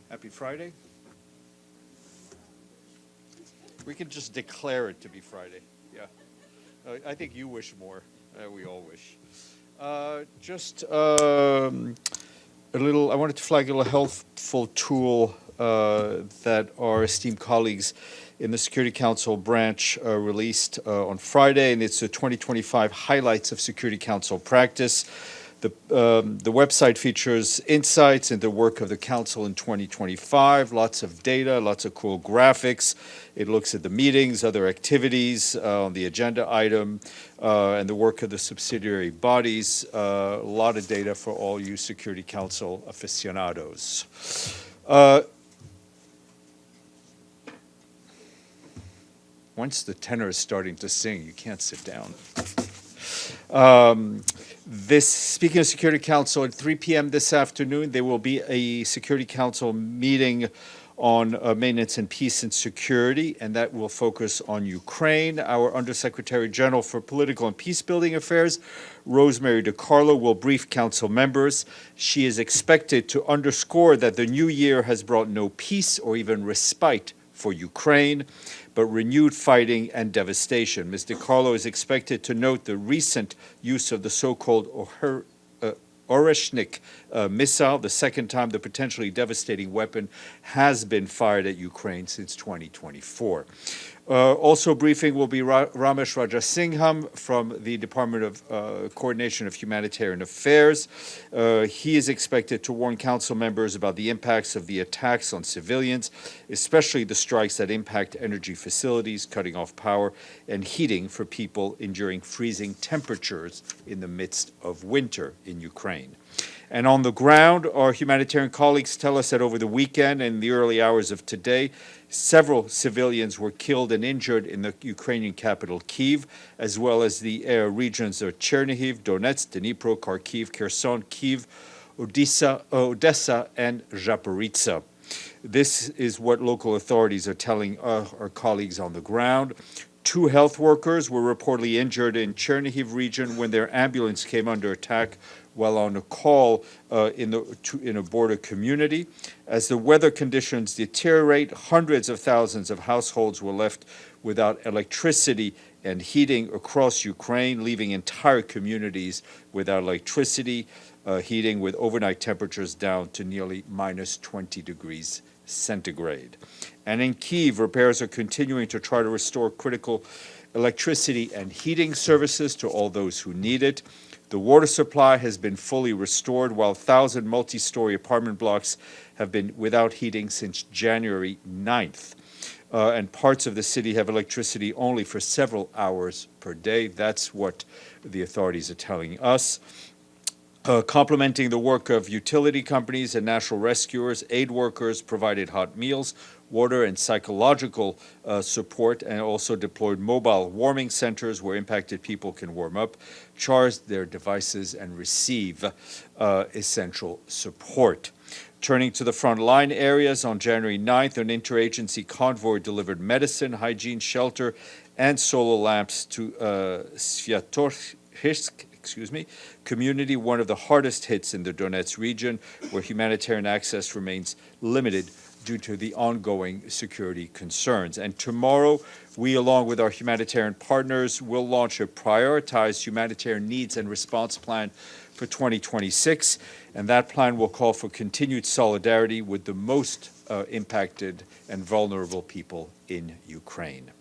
Happy Friday. We can just declare it to be Friday. Yeah. I think you wish more. We all wish. Just a little, I wanted to flag a little helpful tool that our esteemed colleagues in the Security Council branch released on Friday, and it's the 2025 Highlights of Security Council Practice. The website features insights into the work of the Council in 2025, lots of data, lots of cool graphics. It looks at the meetings, other activities on the agenda item, and the work of the subsidiary bodies. A lot of data for all you Security Council aficionados. Once the tenor is starting to sing, you can't sit down. Speaking of Security Council, at 3 p.m. this afternoon, there will be a Security Council meeting on maintenance and peace and security, and that will focus on Ukraine. Our Undersecretary General for Political and Peacebuilding Affairs, Rosemary DiCarlo, will brief council members. She is expected to underscore that the new year has brought no peace or even respite for Ukraine, but renewed fighting and devastation. Ms. DiCarlo is expected to note the recent use of the so-called Oreshnik missile, the second time the potentially devastating weapon has been fired at Ukraine since 2024. Also briefing will be Ramesh Rajasingham from the Department of Coordination of Humanitarian Affairs. He is expected to warn council members about the impacts of the attacks on civilians, especially the strikes that impact energy facilities, cutting off power and heating for people enduring freezing temperatures in the midst of winter in Ukraine. And on the ground, our humanitarian colleagues tell us that over the weekend and the early hours of today, several civilians were killed and injured in the Ukrainian capital, Kyiv, as well as the regions of Chernihiv, Donetsk, Dnipro, Kharkiv, Kherson, Kyiv, Odessa, and Zaporizhzhia. This is what local authorities are telling our colleagues on the ground. 2 health workers were reportedly injured in Chernihiv region when their ambulance came under attack while on a call in a border community. As the weather conditions deteriorate, hundreds of thousands of households were left without electricity and heating across Ukraine, leaving entire communities without electricity, heating, with overnight temperatures down to nearly minus 20 degrees centigrade. And in Kyiv, repairs are continuing to try to restore critical electricity and heating services to all those who need it. The water supply has been fully restored, while 1,000 multi-story apartment blocks have been without heating since January 9th. And parts of the city have electricity only for several hours per day. That's what the authorities are telling us. Complementing the work of utility companies and national rescuers, aid workers provided hot meals, water, and psychological support, and also deployed mobile warming centers where impacted people can warm up, charge their devices, and receive essential support. Turning to the front-line areas, on January 9th, an interagency convoy delivered medicine, hygiene, shelter, and solar lamps to Sviatohirsk community, one of the hardest hits in the Donetsk region, where humanitarian access remains limited due to the ongoing security concerns. And tomorrow, we, along with our humanitarian partners, will launch a prioritized humanitarian needs and response plan for 2026, and that plan will call for continued solidarity with the most impacted and vulnerable people in Ukraine.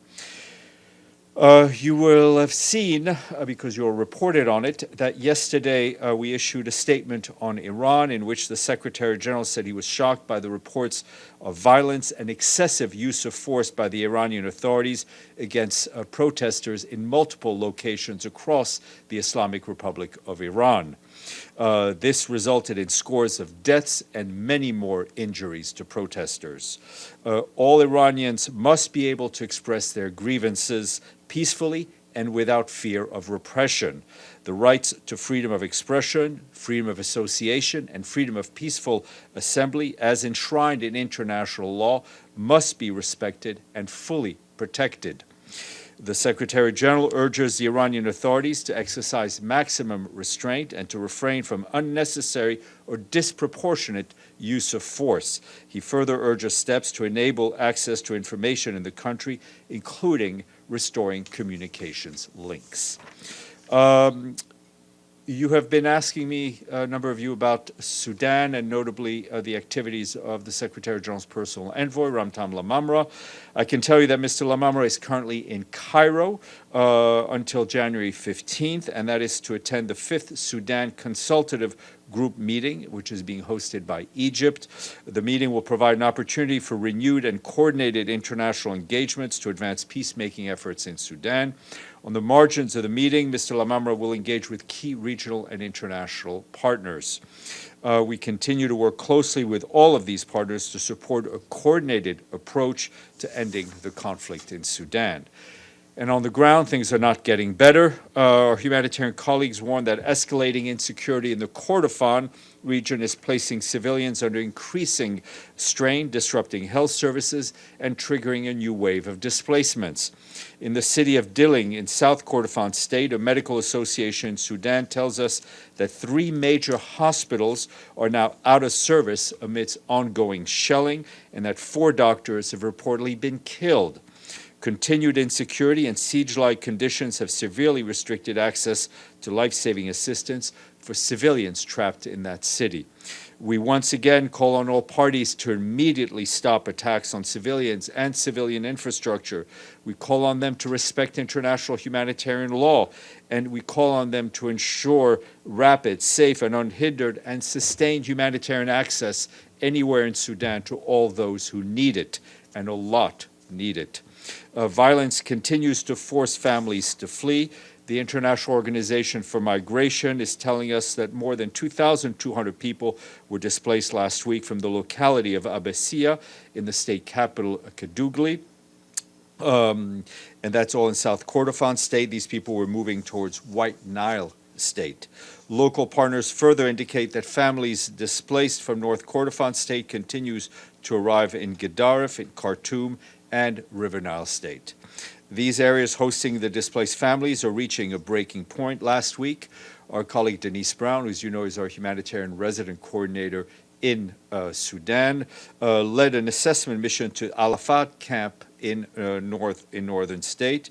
You will have seen, because you were reported on it, that yesterday we issued a statement on Iran in which the Secretary General said he was shocked by the reports of violence and excessive use of force by the Iranian authorities against protesters in multiple locations across the Islamic Republic of Iran. This resulted in scores of deaths and many more injuries to protesters. All Iranians must be able to express their grievances peacefully and without fear of repression. The rights to freedom of expression, freedom of association, and freedom of peaceful assembly, as enshrined in international law, must be respected and fully protected. The Secretary General urges the Iranian authorities to exercise maximum restraint and to refrain from unnecessary or disproportionate use of force. He further urges steps to enable access to information in the country, including restoring communications links. You have been asking me, a number of you, about Sudan and notably the activities of the Secretary General's personal envoy, Ramtam Lamamra. I can tell you that Mr. Lamamra is currently in Cairo until January 15th, and that is to attend the 5th Sudan Consultative Group meeting, which is being hosted by Egypt. The meeting will provide an opportunity for renewed and coordinated international engagements to advance peacemaking efforts in Sudan. On the margins of the meeting, Mr. Lamamra will engage with key regional and international partners. We continue to work closely with all of these partners to support a coordinated approach to ending the conflict in Sudan. And on the ground, things are not getting better. Our humanitarian colleagues warn that escalating insecurity in the Kordofan region is placing civilians under increasing strain, disrupting health services, and triggering a new wave of displacements. In the city of Dilling in South Kordofan State, a medical association in Sudan tells us that 3 major hospitals are now out of service amidst ongoing shelling, and that 4 doctors have reportedly been killed. Continued insecurity and siege-like conditions have severely restricted access to life-saving assistance for civilians trapped in that city. We once again call on all parties to immediately stop attacks on civilians and civilian infrastructure. We call on them to respect international humanitarian law, and we call on them to ensure rapid, safe, and unhindered and sustained humanitarian access anywhere in Sudan to all those who need it, and a lot need it. Violence continues to force families to flee. The International Organization for Migration is telling us that more than 2,200 people were displaced last week from the locality of Abbasia in the state capital, Kadugli. And that's all in South Kordofan State. These people were moving towards White Nile State. Local partners further indicate that families displaced from North Kordofan State continues to arrive in Gedaref, in Khartoum, and River Nile State. These areas hosting the displaced families are reaching a breaking point. Last week, our colleague Denise Brown, who, as you know, is our humanitarian resident coordinator in Sudan, led an assessment mission to Al-Afat camp in northern state,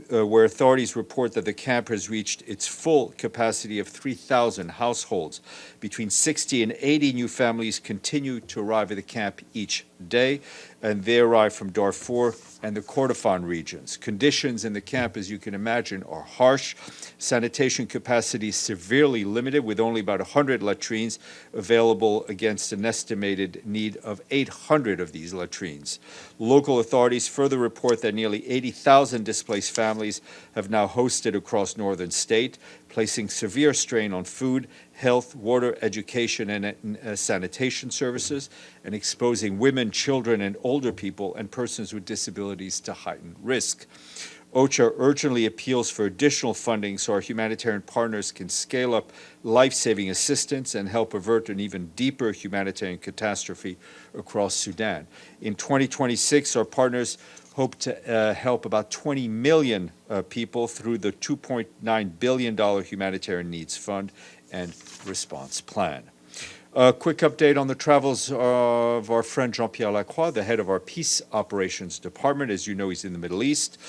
where authorities report that the camp has reached its full capacity of 3,000 households. Between 60 and 80 new families continue to arrive at the camp each day, and they arrive from Darfur and the Kordofan regions. Conditions in the camp, as you can imagine, are harsh. Sanitation capacity is severely limited, with only about 100 latrines available against an estimated need of 800 of these latrines. Local authorities further report that nearly 80,000 displaced families have now hosted across northern state, placing severe strain on food, health, water, education, and sanitation services, and exposing women, children, and older people and persons with disabilities to heightened risk. OCHA urgently appeals for additional funding so our humanitarian partners can scale up life-saving assistance and help avert an even deeper humanitarian catastrophe across Sudan. In 2026, our partners hope to help about 20 million people through the $2.9 billion Humanitarian Needs Fund and Response Plan. A quick update on the travels of our friend Jean-Pierre Lacroix, the head of our Peace Operations Department. As you know, he's in the Middle East.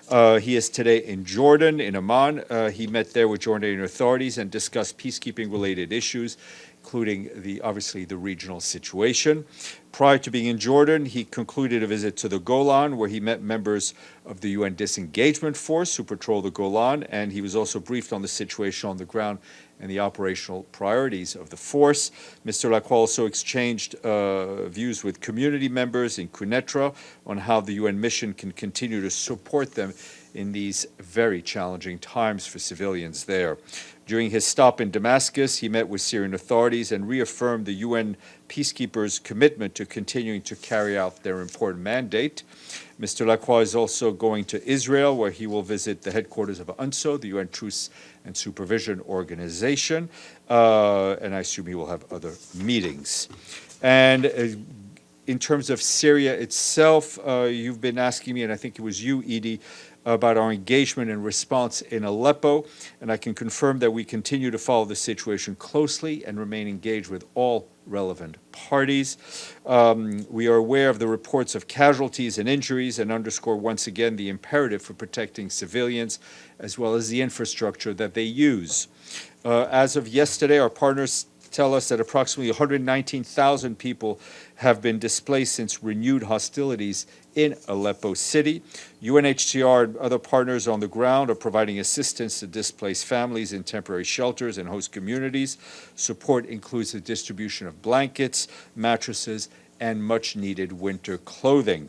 He is today in Jordan, in Amman. He met there with Jordanian authorities and discussed peacekeeping-related issues, including obviously the regional situation. Prior to being in Jordan, he concluded a visit to the Golan, where he met members of the UN Disengagement Force who patrol the Golan, and he was also briefed on the situation on the ground and the operational priorities of the force. Mr. Lacroix also exchanged views with community members in Quneitra on how the UN mission can continue to support them in these very challenging times for civilians there. During his stop in Damascus, he met with Syrian authorities and reaffirmed the UN peacekeepers' commitment to continuing to carry out their important mandate. Mr. Lacroix is also going to Israel, where he will visit the headquarters of UNSO, the UN Truce and Supervision Organization, and I assume he will have other meetings. And in terms of Syria itself, you've been asking me, and I think it was you, Edie, about our engagement and response in Aleppo, and I can confirm that we continue to follow the situation closely and remain engaged with all relevant parties. We are aware of the reports of casualties and injuries and underscore once again the imperative for protecting civilians as well as the infrastructure that they use. As of yesterday, our partners tell us that approximately 119,000 people have been displaced since renewed hostilities in Aleppo City. UNHCR and other partners on the ground are providing assistance to displaced families in temporary shelters and host communities. Support includes the distribution of blankets, mattresses, and much-needed winter clothing.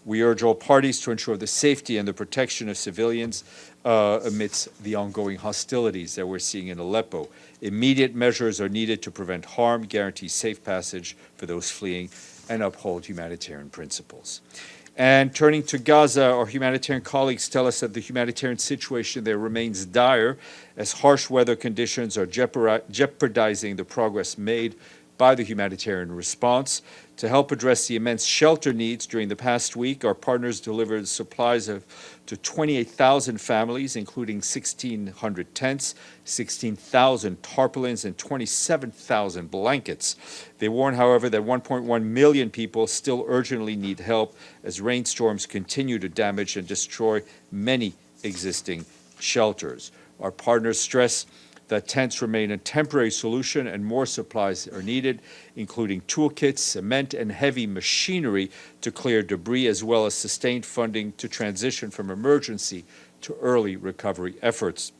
We urge all parties to ensure the safety and the protection of civilians amidst the ongoing hostilities that we're seeing in Aleppo. Immediate measures are needed to prevent harm, guarantee safe passage for those fleeing, and uphold humanitarian principles. And turning to Gaza, our humanitarian colleagues tell us that the humanitarian situation there remains dire as harsh weather conditions are jeopardizing the progress made by the humanitarian response. To help address the immense shelter needs during the past week, our partners delivered supplies to 28,000 families, including 1,600 tents, 16,000 tarpaulins, and 27,000 blankets. They warn, however, that 1.1 million people still urgently need help as rainstorms continue to damage and destroy many existing shelters. Our partners stress that tents remain a temporary solution and more supplies are needed, including toolkits, cement, and heavy machinery to clear debris, as well as sustained funding to transition from emergency to early recovery efforts.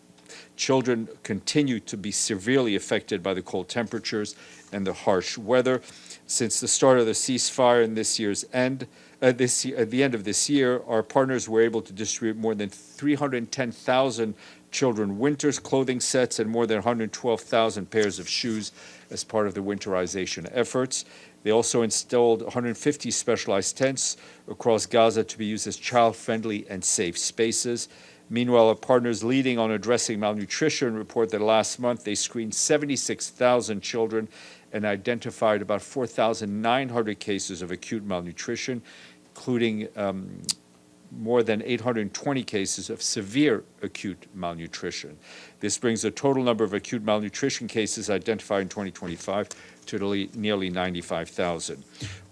Children continue to be severely affected by the cold temperatures and the harsh weather. Since the start of the ceasefire in this year's end, at the end of this year, our partners were able to distribute more than 310,000 children winter's clothing sets and more than 112,000 pairs of shoes as part of the winterization efforts. They also installed 150 specialized tents across Gaza to be used as child-friendly and safe spaces. Meanwhile, our partners leading on addressing malnutrition report that last month they screened 76,000 children and identified about 4,900 cases of acute malnutrition, including more than 820 cases of severe acute malnutrition. This brings the total number of acute malnutrition cases identified in 2025 to nearly 95,000.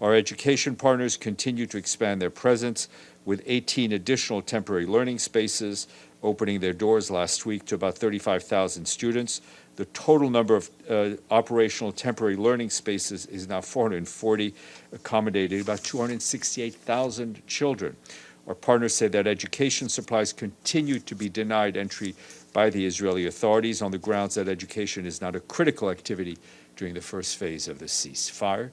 Our education partners continue to expand their presence with 18 additional temporary learning spaces opening their doors last week to about 35,000 students. The total number of operational temporary learning spaces is now 440, accommodating about 268,000 children. Our partners say that education supplies continue to be denied entry by the Israeli authorities on the grounds that education is not a critical activity during the first phase of the ceasefire.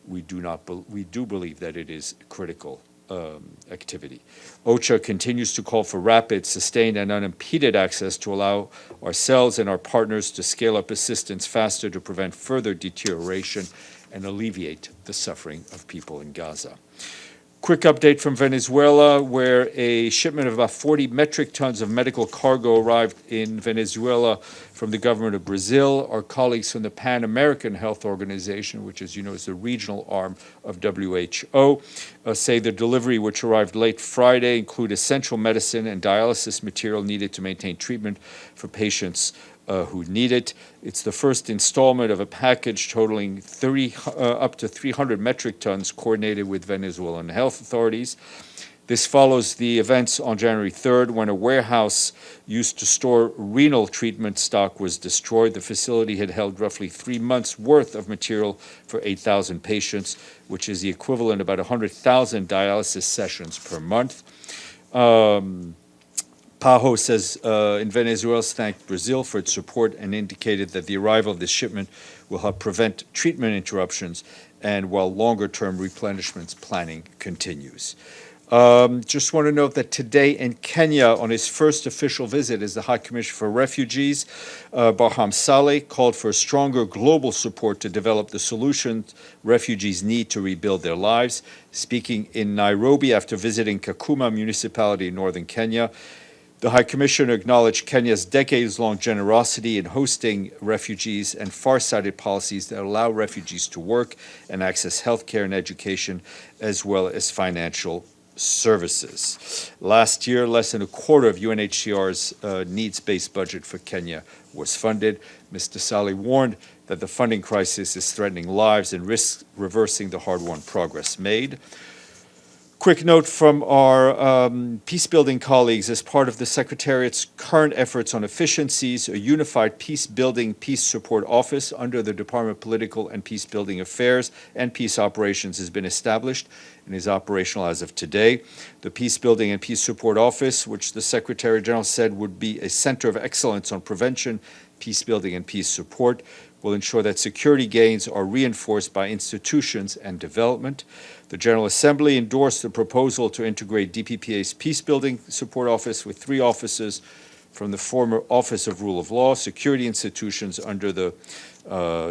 We do believe that it is critical activity. OCHA continues to call for rapid, sustained, and unimpeded access to allow ourselves and our partners to scale up assistance faster to prevent further deterioration and alleviate the suffering of people in Gaza. Quick update from Venezuela, where a shipment of about 40 metric tons of medical cargo arrived in Venezuela from the government of Brazil. Our colleagues from the Pan American Health Organization, which, as you know, is the regional arm of WHO, say the delivery, which arrived late Friday, include essential medicine and dialysis material needed to maintain treatment for patients who need it. It's the first installment of a package totaling up to 300 metric tons coordinated with Venezuelan health authorities. This follows the events on January 3rd when a warehouse used to store renal treatment stock was destroyed. The facility had held roughly 3 months' worth of material for 8,000 patients, which is the equivalent of about 100,000 dialysis sessions per month. PAHO says in Venezuela thanked Brazil for its support and indicated that the arrival of this shipment will help prevent treatment interruptions and while longer-term replenishment planning continues. Just want to note that today in Kenya, on his first official visit as the High Commissioner for Refugees, Barham Saleh called for stronger global support to develop the solutions refugees need to rebuild their lives. Speaking in Nairobi after visiting Kakuma municipality in northern Kenya, the High Commissioner acknowledged Kenya's decades-long generosity in hosting refugees and far-sighted policies that allow refugees to work and access health care and education, as well as financial services. Last year, less than a quarter of UNHCR's needs-based budget for Kenya was funded. Mr. Sali warned that the funding crisis is threatening lives and risks reversing the hard-won progress made. Quick note from our peace-building colleagues: as part of the Secretariat's current efforts on efficiencies, a unified peace-building, peace support office under the Department of Political and Peace-Building Affairs and Peace Operations has been established and is operational as of today. The Peace-Building and Peace Support Office, which the Secretary General said would be a center of excellence on prevention, peace-building, and peace support, will ensure that security gains are reinforced by institutions and development. The General Assembly endorsed the proposal to integrate DPPA's Peacebuilding Support Office with 3 offices from the former Office of Rule of Law, security institutions under the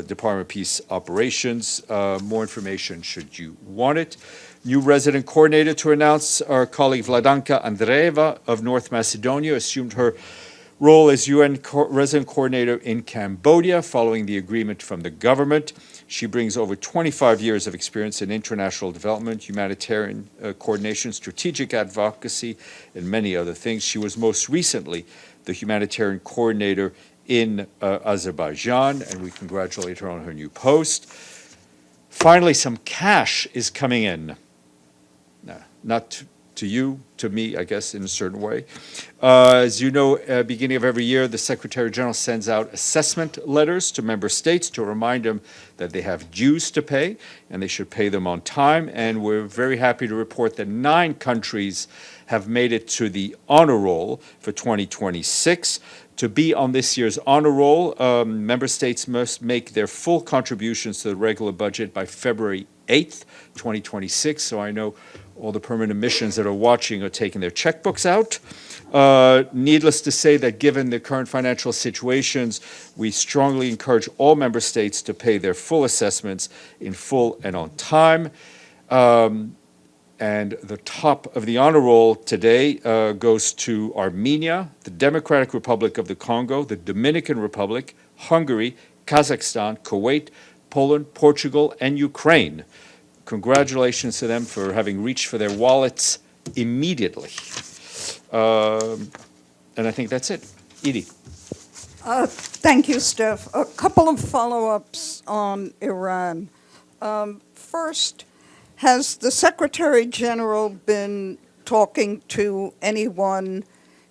Department of Peace Operations. More information should you want it. New resident coordinator to announce, our colleague Vladanka Andreeva of North Macedonia assumed her role as UN resident coordinator in Cambodia following the agreement from the government. She brings over 25 years of experience in international development, humanitarian coordination, strategic advocacy, and many other things. She was most recently the humanitarian coordinator in Azerbaijan, and we congratulate her on her new post. Finally, some cash is coming in. Not to you, to me, I guess, in a certain way. As you know, beginning of every year, the Secretary General sends out assessment letters to member states to remind them that they have dues to pay, and they should pay them on time. And we're very happy to report that 9 countries have made it to the honor roll for 2026. To be on this year's honor roll, member states must make their full contributions to the regular budget by February 8th, 2026. So I know all the permanent missions that are watching are taking their checkbooks out. Needless to say that given the current financial situations, we strongly encourage all member states to pay their full assessments in full and on time. And the top of the honor roll today goes to Armenia, the Democratic Republic of the Congo, the Dominican Republic, Hungary, Kazakhstan, Kuwait, Poland, Portugal, and Ukraine. Congratulations to them for having reached for their wallets immediately. And I think that's it. Edie. Thank you, Steph. A couple of follow-ups on Iran. First, has the Secretary General been talking to anyone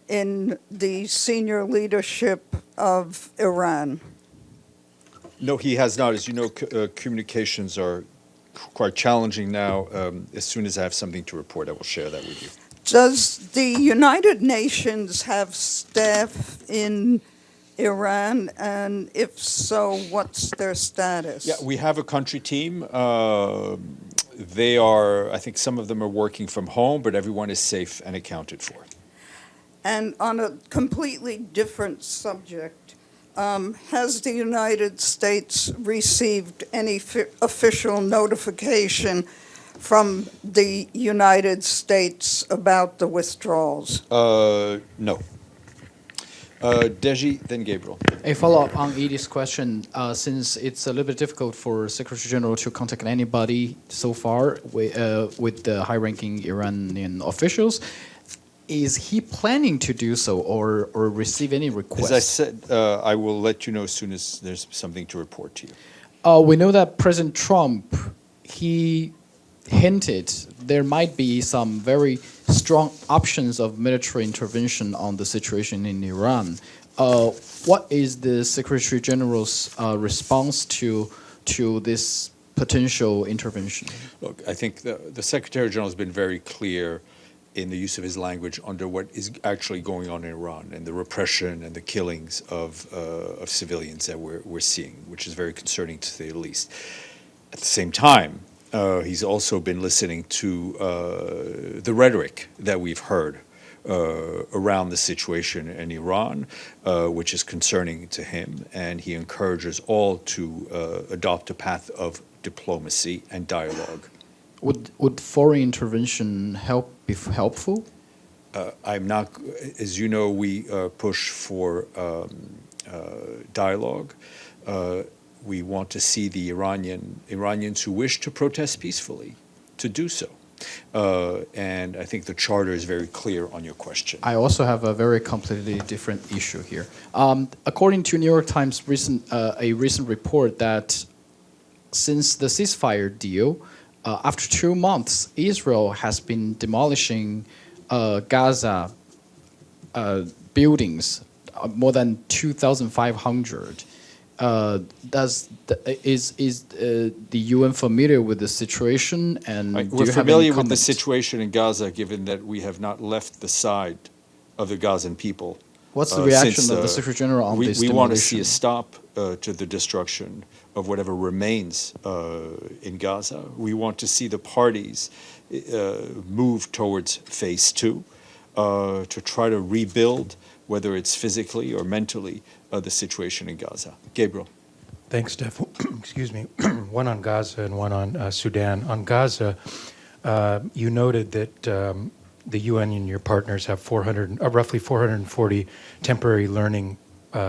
in the senior leadership of Iran? No, he has not. As you know, communications are quite challenging now. As soon as I have something to report, I will share that with you. Does the United Nations have staff in Iran? And if so, what's their status? Yeah, we have a country team. They are, I think some of them are working from home, but everyone is safe and accounted for. And on a completely different subject, has the United States received any official notification from the United States about the withdrawals? No. Deji, then Gabriel. A follow-up on Edie's question, since it's a little bit difficult for Secretary General to contact anybody so far with the high-ranking Iranian officials, is he planning to do so or receive any requests? As I said, I will let you know as soon as there's something to report to you. We know that President Trump, he hinted there might be some very strong options of military intervention on the situation in Iran. What is the Secretary General's response to this potential intervention? Look, I think the Secretary General has been very clear in the use of his language under what is actually going on in Iran and the repression and the killings of civilians that we're seeing, which is very concerning to say the least. At the same time, he's also been listening to the rhetoric that we've heard around the situation in Iran, which is concerning to him, and he encourages all to adopt a path of diplomacy and dialogue. Would foreign intervention be helpful? I'm not, as you know, we push for dialogue. We want to see the Iranians who wish to protest peacefully to do so. And I think the charter is very clear on your question. I also have a very completely different issue here. According to New York Times a recent report that since the ceasefire deal, after 2 months, Israel has been demolishing Gaza buildings, more than 2,500. Is the UN familiar with the situation? And do We're you have any familiar with the comment? situation in Gaza, given that we have not left the side of the Gazan people. What's the reaction Since, of the Secretary General on this We want to see demolition? a stop to the destruction of whatever remains in Gaza. We want to see the parties move towards phase two to try to rebuild, whether it's physically or mentally, the situation in Gaza. Gabriel. Thanks, Steph. Excuse me. One on Gaza and one on Sudan. On Gaza, you noted that the UN and your partners have roughly 440 temporary learning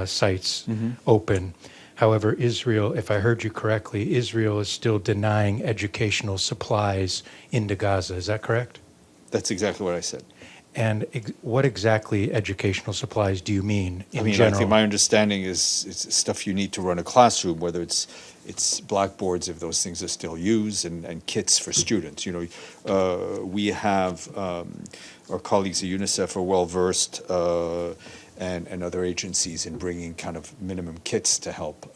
sites open. However, Israel, if I heard you correctly, Israel is still denying educational supplies into Gaza. Is that correct? That's exactly what I said. And what exactly educational supplies do you mean in I general? think my understanding is it's stuff you need to run a classroom, whether it's blackboards, if those things are still used, and kits for students. We have our colleagues at UNICEF are well versed, and other agencies in bringing kind of minimum kits to help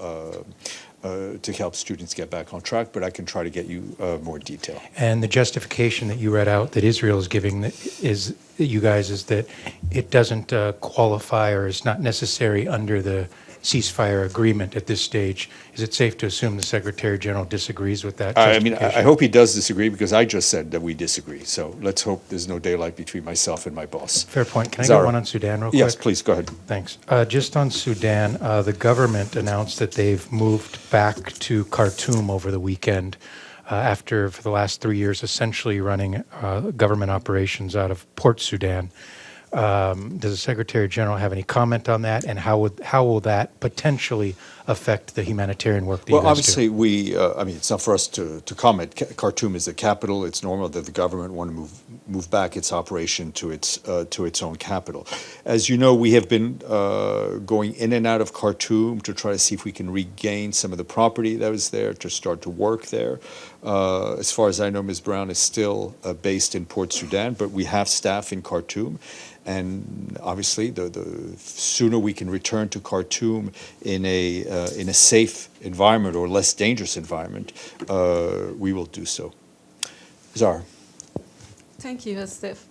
students get back on track. But I can try to get you more detail. And the justification that you read out that Israel is giving is that it doesn't qualify or is not necessary under the ceasefire agreement at this stage. Is it safe to assume the Secretary General disagrees with that justification? I hope he does disagree, because I just said that we disagree. So let's hope there's no daylight between myself and my boss. Fair point. Can I Zara. get one on Sudan real quick? Yes, please, go ahead. Thanks. Just on Sudan, the government announced that they've moved back to Khartoum over the weekend after, for the last 3 years, essentially running government operations out of Port Sudan. Does the Secretary General have any comment on that, and how will that potentially affect the humanitarian work that you guys do? Well, obviously, it's not for us to comment. Khartoum is the capital. It's normal that the government want to move back its operation to its own capital. As you know, we have been going in and out of Khartoum to try to see if we can regain some of the property that was there, to start to work there. As far as I know, Ms. Brown is still based in Port Sudan, but we have staff in Khartoum. And obviously, the sooner we can return to Khartoum in a safe environment, or less dangerous environment, we will do so. Zara. Thank you, Steph.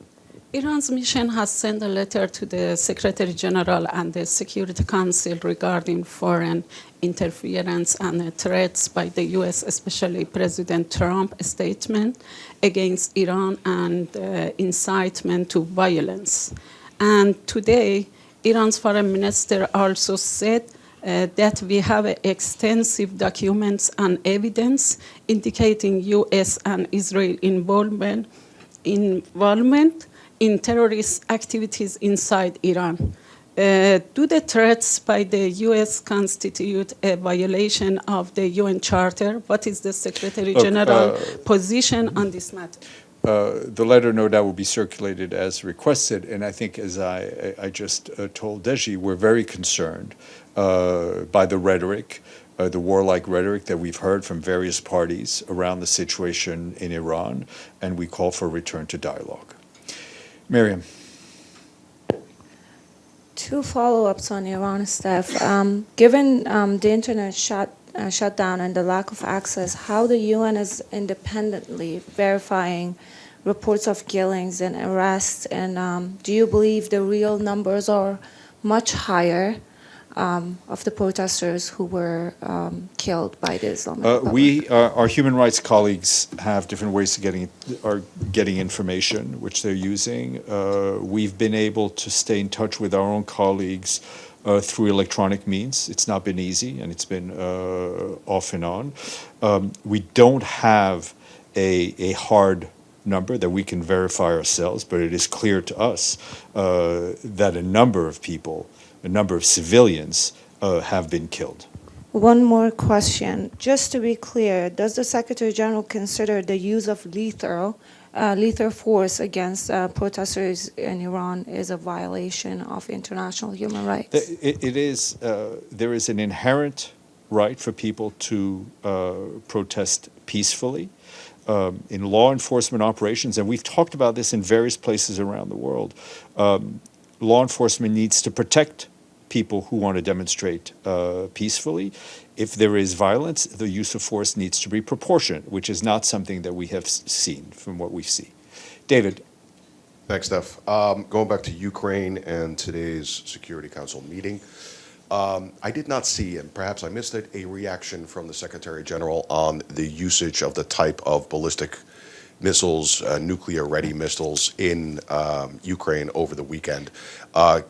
Iran's mission has sent a letter to the Secretary General and the Security Council regarding foreign interference and threats by the U.S., especially President Trump's statement against Iran and incitement to violence. And today, Iran's foreign minister also said that we have extensive documents and evidence indicating U.S. and Israel involvement in terrorist activities inside Iran. Do the threats by the U.S. constitute a violation of the UN Charter? What is the Secretary General position on this matter? The letter, no doubt, will be circulated as requested, and I think, as I just told Deji, we're very concerned by the rhetoric, the warlike rhetoric that we've heard from various parties around the situation in Iran, and we call for a return to dialogue. Miriam. Two follow-ups on Iran, Steph. Given the internet shutdown and the lack of access, how the UN is independently verifying reports of killings and arrests, and do you believe the real numbers are much higher of the protesters who were killed by the Islamic Republic? Our human rights colleagues have different ways of getting information, which they're using. We've been able to stay in touch with our own colleagues through electronic means. It's not been easy, and it's been off and on. We don't have a hard number that we can verify ourselves, but it is clear to us that a number of people, a number of civilians have been killed. One more question. Just to be clear, does the Secretary General consider the use of lethal force against protesters in Iran is a violation of international human rights? It is, there is an inherent right for people to protest peacefully in law enforcement operations, and we've talked about this in various places around the world. Law enforcement needs to protect people who want to demonstrate peacefully. If there is violence, the use of force needs to be proportionate, which is not something that we have seen from what we see. David. Thanks, Steph. Going back to Ukraine and today's Security Council meeting, I did not see, and perhaps I missed it, a reaction from the Secretary General on the usage of the type of ballistic missiles, nuclear-ready missiles in Ukraine over the weekend.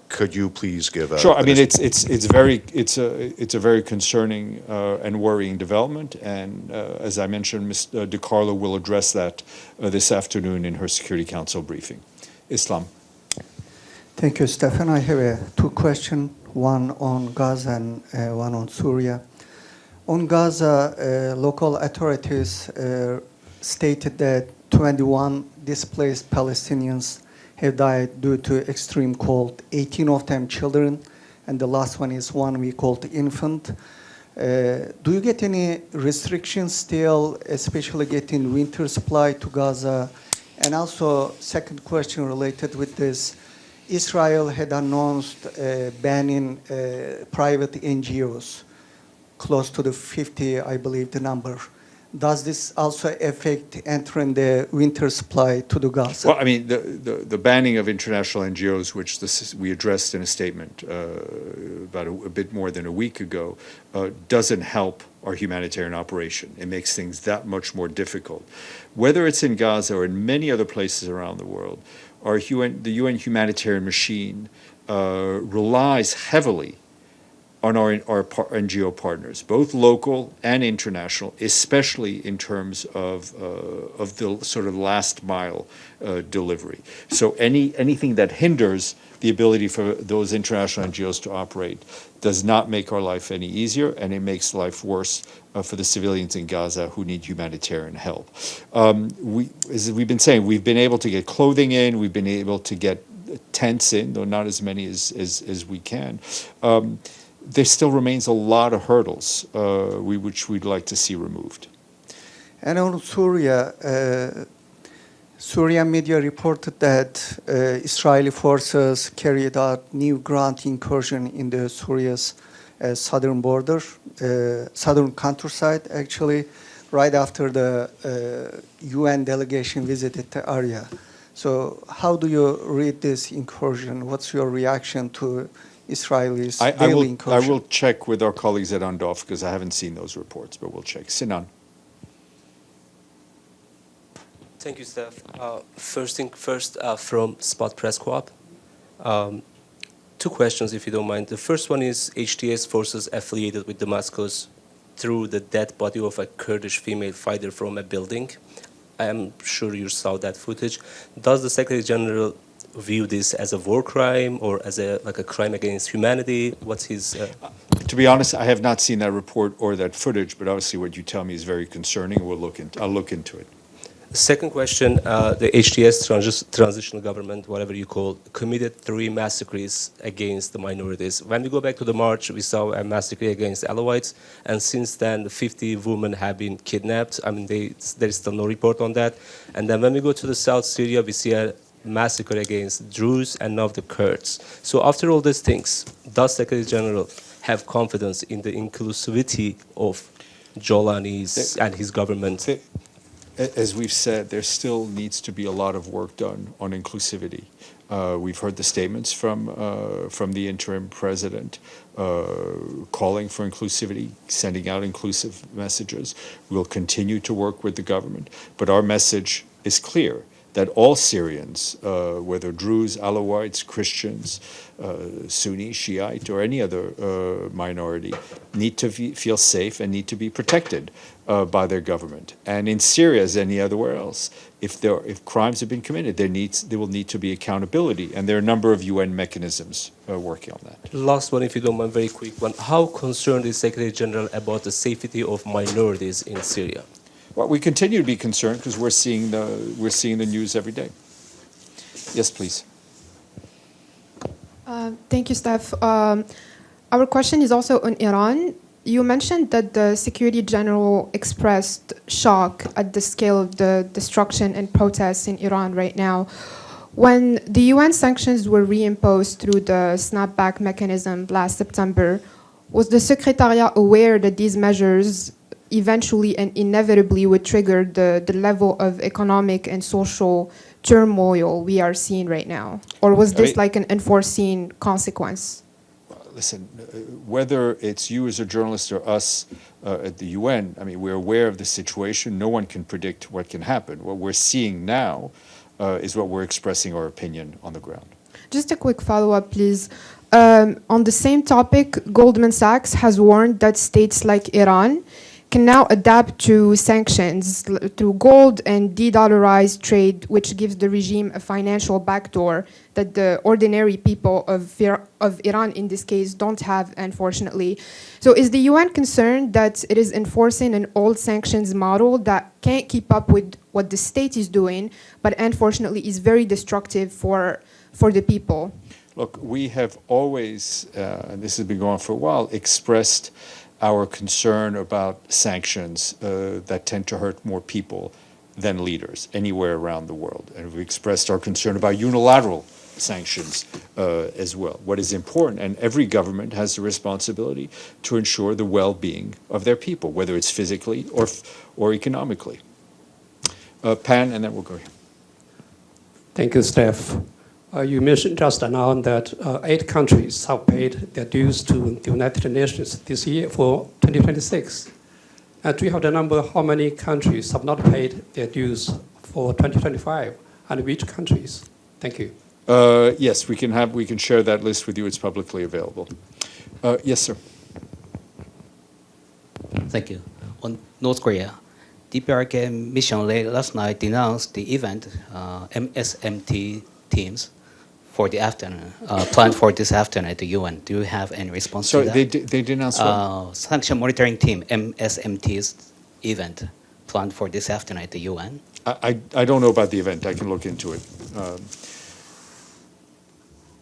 Could you please give a... Sure. I mean, it's a very concerning and worrying development, and as I mentioned, Ms. DiCarlo will address that this afternoon in her Security Council briefing. Islam. Thank you, Stefan. I have two questions, one on Gaza and one on Syria. On Gaza, local authorities stated that 21 displaced Palestinians have died due to extreme cold, 18 of them children, and the last one is 1 week old infant. Do you get any restrictions still, especially getting winter supply to Gaza? And also, second question related with this, Israel had announced banning private NGOs, close to the 50, I believe, the number. Does this also affect entering the winter supply to the Gaza? Well, I mean, the banning of international NGOs, which we addressed in a statement about a bit more than a week ago, doesn't help our humanitarian operation. It makes things that much more difficult. Whether it's in Gaza or in many other places around the world, the UN humanitarian machine relies heavily on our NGO partners, both local and international, especially in terms of the sort of last mile delivery. So anything that hinders the ability for those international NGOs to operate does not make our life any easier, and it makes life worse for the civilians in Gaza who need humanitarian help. As we've been saying, we've been able to get clothing in, we've been able to get tents in, though not as many as we can. There still remains a lot of hurdles which we'd like to see removed. And on Syria, Syrian media reported that Israeli forces carried out new ground incursion in the Syria's southern border, southern countryside, actually, right after the UN delegation visited the area. So how do you read this incursion? What's your reaction to Israelis' daily incursion? I will check with our colleagues at UNDOF because I haven't seen those reports, but we'll check. Sinan. Thank you, Steph. First thing first, from Spot Press Co-op. Two questions, if you don't mind. The first one is HTS forces affiliated with Damascus threw the dead body of a Kurdish female fighter from a building. I am sure you saw that footage. Does the Secretary General view this as a war crime or as a crime against humanity? What's his... To be honest, I have not seen that report or that footage, but obviously what you tell me is very concerning. I'll look into it. Second question, the HTS transitional government, whatever you call, committed 3 massacres against the minorities. When we go back to the march, we saw a massacre against Alawites, and since then, 50 women have been kidnapped. I mean, there is still no report on that. And then when we go to the South Syria, we see a massacre against Druze and now the Kurds. So after all these things, does Secretary General have confidence in the inclusivity of Jolani's and his government? As we've said, there still needs to be a lot of work done on inclusivity. We've heard the statements from the interim president calling for inclusivity, sending out inclusive messages. We'll continue to work with the government, but our message is clear that all Syrians, whether Druze, Alawites, Christians, Sunni, Shiite, or any other minority, need to feel safe and need to be protected. by their government. And in Syria, as anywhere else, if crimes have been committed, there will need to be accountability, and there are a number of UN mechanisms working on that. Last one, if you don't mind, very quick one. How concerned is Secretary General about the safety of minorities in Syria? Well, we continue to be concerned because we're seeing the news every day. Yes, please. Thank you, Steph. Our question is also on Iran. You mentioned that the Secretary General expressed shock at the scale of the destruction and protests in Iran right now. When the UN sanctions were reimposed through the snapback mechanism last September, was the Secretariat aware that these measures eventually and inevitably would trigger the level of economic and social turmoil we are seeing right now? Or was this like an unforeseen consequence? Listen, whether it's you as a journalist or us at the UN, I mean, we're aware of the situation. No one can predict what can happen. What we're seeing now is what we're expressing our opinion on the ground. Just a quick follow-up, please. On the same topic, Goldman Sachs has warned that states like Iran can now adapt to sanctions through gold and de-dollarized trade, which gives the regime a financial backdoor that the ordinary people of Iran, in this case, don't have, unfortunately. So is the UN concerned that it is enforcing an old sanctions model that can't keep up with what the state is doing, but unfortunately is very destructive for the people? Look, we have always, and this has been going on for a while, expressed our concern about sanctions that tend to hurt more people than leaders anywhere around the world. And we've expressed our concern about unilateral sanctions as well. What is important, and every government has the responsibility to ensure the well-being of their people, whether it's physically or economically. Pan, and then we'll go here. Thank you, Steph. You mentioned just now that 8 countries have paid their dues to the United Nations this year for 2026. Do you have the number how many countries have not paid their dues for 2025, and which countries? Thank you. Yes, we can share that list with you. It's publicly available. Yes, sir. Thank you. On North Korea, DPRK mission last night denounced the event MSMT teams for the afternoon, planned for this afternoon at the UN. Do you have any response to that? They denounced what? Sanction monitoring team, MSMT's event planned for this afternoon at the UN. I don't know about the event. I can look into it.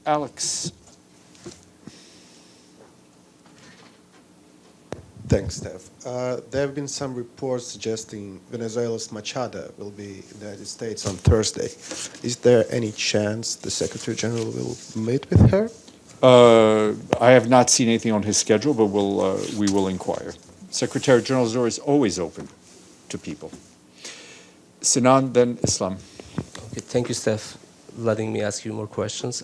Alex. Thanks, Steph. There have been some reports suggesting Venezuela's Machada will be in the United States on Thursday. Is there any chance the Secretary General will meet with her? I have not seen anything on his schedule, but we will inquire. Secretary General's door is always open to people. Sinan, then Islam. Okay, thank you, Steph, letting me ask you more questions.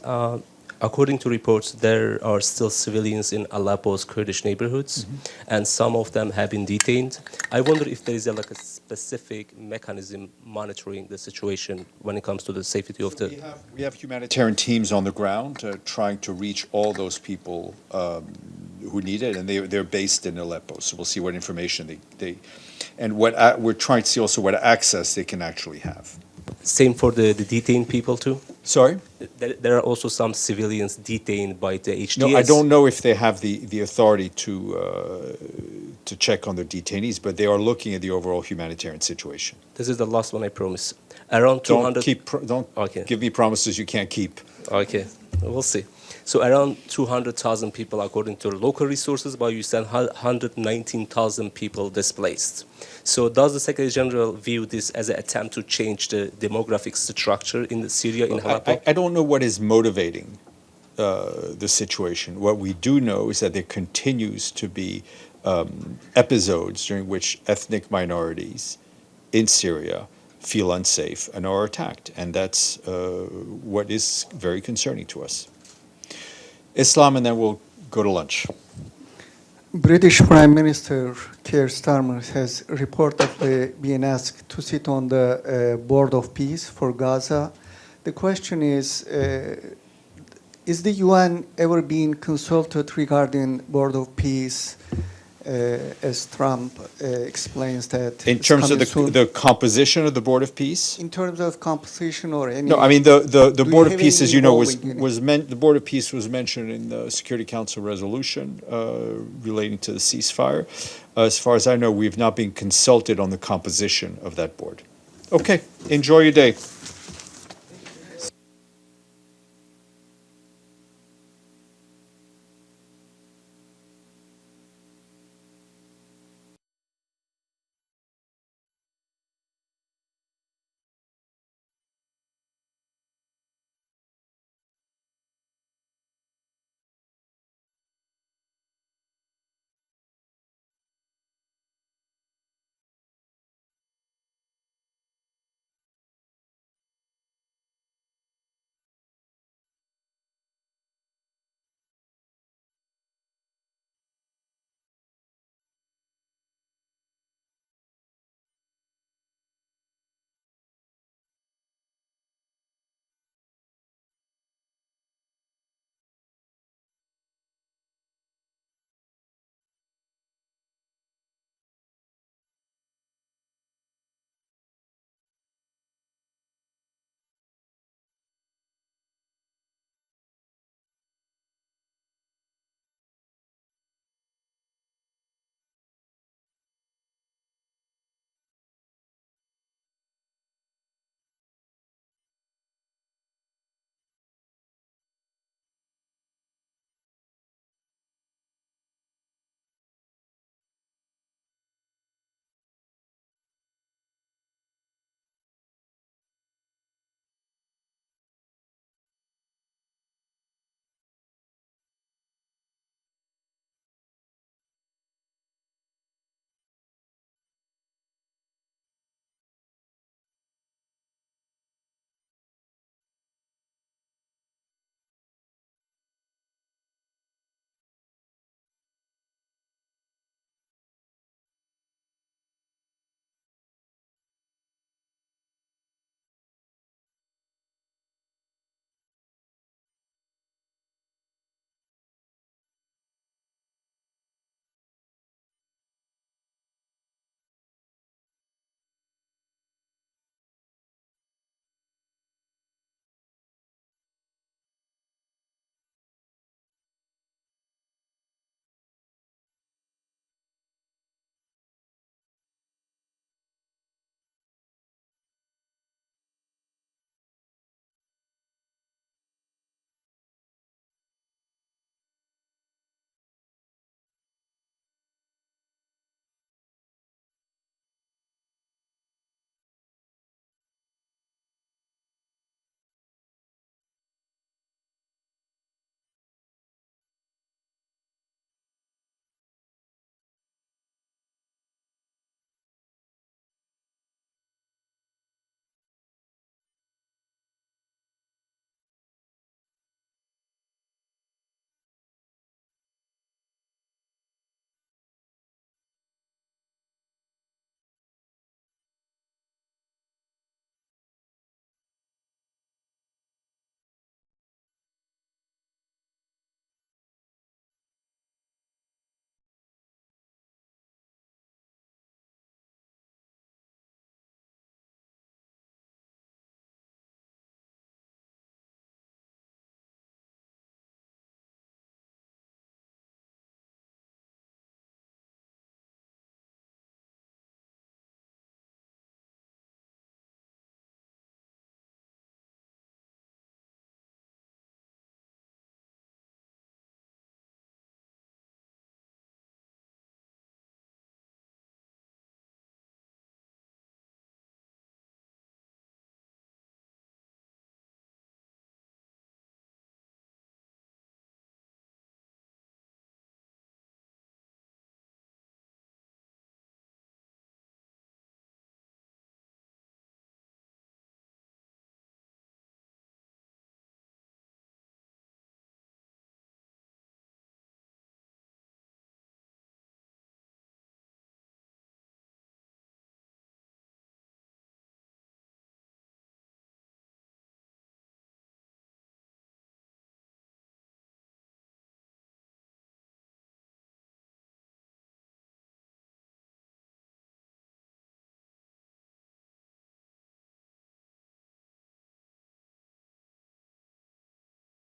According to reports, there are still civilians in Aleppo's Kurdish neighborhoods, and some of them have been detained. I wonder if there is a specific mechanism monitoring the situation when it comes to the safety of the... We have humanitarian teams on the ground trying to reach all those people who need it, and they're based in Aleppo. So we'll see what information and what we're trying to see also what access they can actually have. Same for the detained people too? Sorry? There are also some civilians detained by the HTS. No, I don't know if they have the authority to check on their detainees, but they are looking at the overall humanitarian situation. This is the last one, I promise. Around 200... Don't give me promises you can't keep. Okay, we'll see. So around 200,000 people, according to local resources, but you said 119,000 people displaced. So does the Secretary General view this as an attempt to change the demographic structure in Syria, in Aleppo? I don't know what is motivating the situation. What we do know is that there continues to be episodes during which ethnic minorities in Syria feel unsafe and are attacked. And that's what is very concerning to us. Islam, and then we'll go to lunch. British Prime Minister Keir Starmer has reportedly been asked to sit on the Board of Peace for Gaza. The question is the UN ever been consulted regarding Board of Peace as Trump explains that In it's terms of coming soon. the composition of the Board of Peace? In terms of composition or any... No, I mean, the do Board you of have Peace, any as you know, involvement in it? the Board of Peace was mentioned in the Security Council resolution relating to the ceasefire. As far as I know, we've not been consulted on the composition of that board. Okay, enjoy your day.